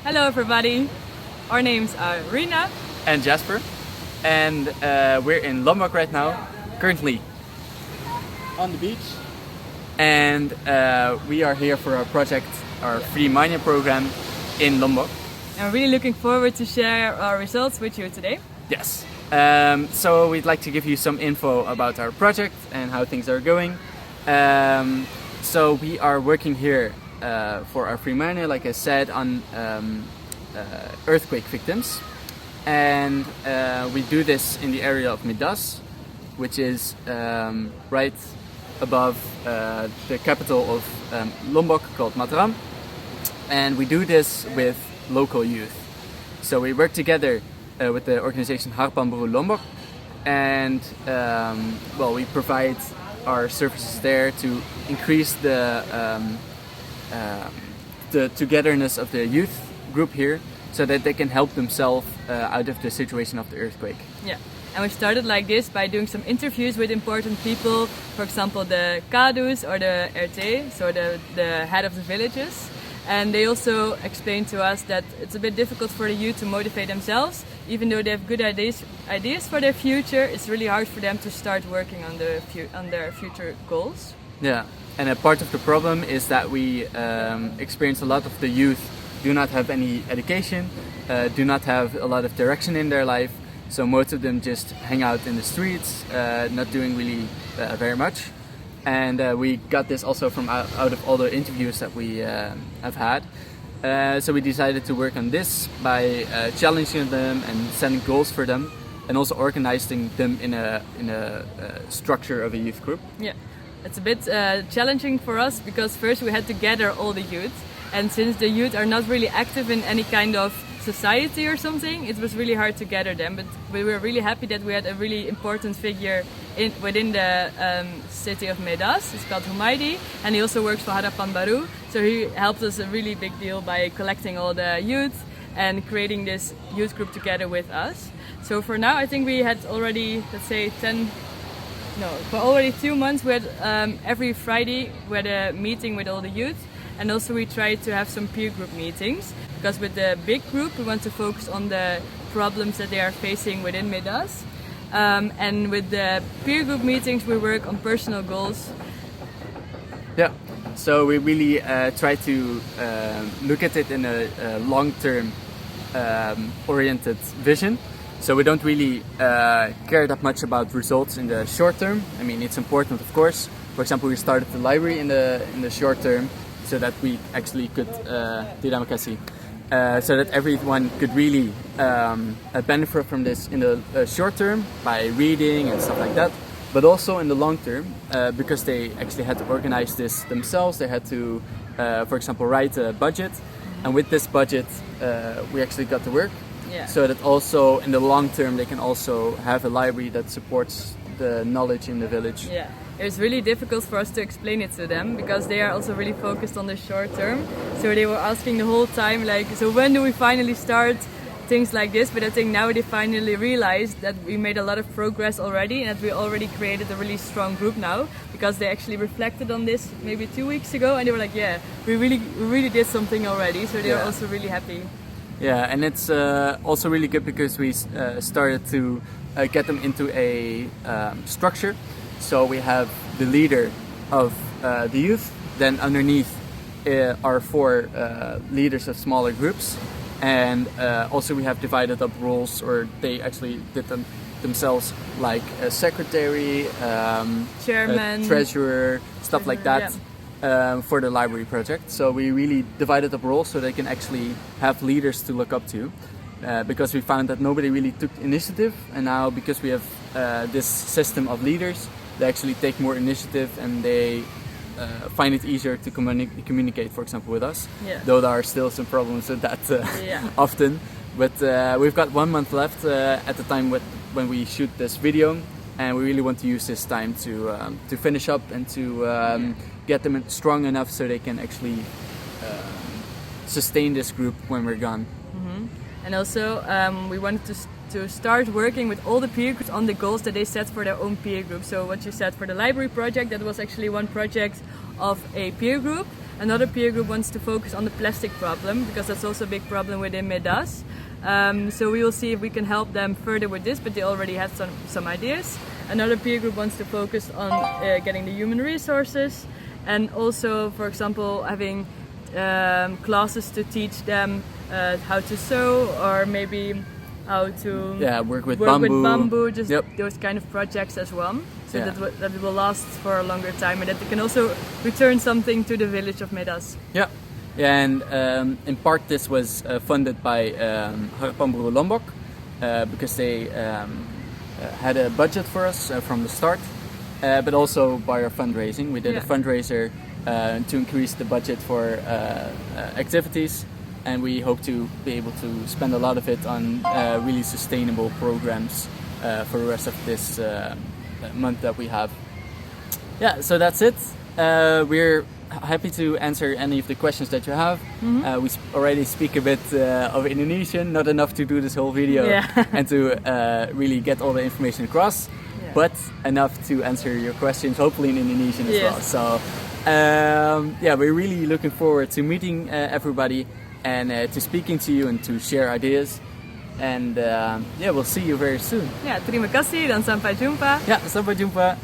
Hello everybody, our names are Rina and Jasper, and we're in Lombok right now, currently on the beach, and we are here for our project, our free mining program in Lombok. and we're really looking forward to share our results with you today. Yes, so we'd like to give you some info about our project and how things are going. So we are working here for our free miner, like I said, on earthquake victims, and we do this in the area of Midas, which is right above the capital of Lombok, called Mataram, and we do this with local youth. So we work together with the organization Harapan Baru Lombok, and well, we provide our services there to increase the togetherness of the youth group here, so that they can help themselves out of the situation of the earthquake. Yeah, and we started like this by doing some interviews with important people, for example the Kadus or the RT, so the head of the villages. And they also explained to us that it's a bit difficult for the youth to motivate themselves. Even though they have good ideas for their future, it's really hard for them to start working on their future goals. Yeah, and a part of the problem is that we experience a lot of the youth do not have any education, do not have a lot of direction in their life. So most of them just hang out in the streets, not doing really very much. And we got this also from out of all the interviews that we have had. So we decided to work on this by challenging them and setting goals for them, and also organizing them in a structure of a youth group. Yeah, it's a bit challenging for us because first we had to gather all the youth, and since the youth are not really active in any kind of society or something, it was really hard to gather them. But we were really happy that we had a really important figure within the city of Midas. It's called Humaydi, and he also works for Harapan Baru. So he helped us a really big deal by collecting all the youth and creating this youth group together with us. So for now, I think we had already, let's say, for already 2 months, we had every Friday we had a meeting with all the youth. And also we tried to have some peer group meetings, because with the big group we want to focus on the problems that they are facing within Midas. And with the peer group meetings we work on personal goals. Yeah, so we really try to look at it in a long-term oriented vision. So we don't really care that much about results in the short term. I mean, it's important, of course. For example, we started the library in the short term, so that we actually could so that everyone could really benefit from this in the short term by reading and stuff like that, but also in the long term, because they actually had to organize this themselves. They had to, for example, write a budget, and with this budget we actually got to work. Yeah. So that also in the long term they can also have a library that supports the knowledge in the village. Yeah. It was really difficult for us to explain it to them, because they are also really focused on the short term. So they were asking the whole time, like, so when do we finally start things like this? But I think now they finally realized that we made a lot of progress already, and that we already created a really strong group now, because they actually reflected on this maybe 2 weeks ago, and they were like, yeah, we really did something already. So they are also really happy. Yeah, and it's also really good because we started to get them into a structure. So we have the leader of the youth, then underneath are 4 leaders of smaller groups, and also we have divided up roles, or they actually did them themselves, like a secretary, chairman, a treasurer, stuff like that. Yeah. For the library project. So we really divided up roles so they can actually have leaders to look up to, because we found that nobody really took initiative, and now because we have this system of leaders, they actually take more initiative, and they find it easier to communicate, for example, with us. Yeah. Though there are still some problems with that often. But we've got 1 month left at the time when we shoot this video, and we really want to use this time to finish up and to get them strong enough so they can actually sustain this group when we're gone. Mm-hmm. And also we wanted to start working with all the peer groups on the goals that they set for their own peer group. So what you said for the library project, that was actually one project of a peer group, Another peer group wants to focus on the plastic problem, because that's also a big problem within Medas. So we will see if we can help them further with this, but they already had some ideas. Another peer group wants to focus on getting the human resources, and also, for example, having classes to teach them how to sew, or maybe how to work with bamboo. Just those kind of projects as well. So that it will last for a longer time, and that they can also return something to the village of Medas. Yeah, and in part this was funded by Harapan Buruh Lombok because they had a budget for us from the start, but also by our fundraising. We did a fundraiser to increase the budget for activities, and we hope to be able to spend a lot of it on really sustainable programs for the rest of this month that we have. Yeah, so that's it. We're happy to answer any of the questions that you have. We already speak a bit of Indonesian, not enough to do this whole video and to really get all the information across, but enough to answer your questions, hopefully in Indonesian as well. So we're really looking forward to meeting everybody and to speaking to you and to share ideas. And we'll see you very soon. Ya, terima kasih dan sampai jumpa. Ya, sampai jumpa.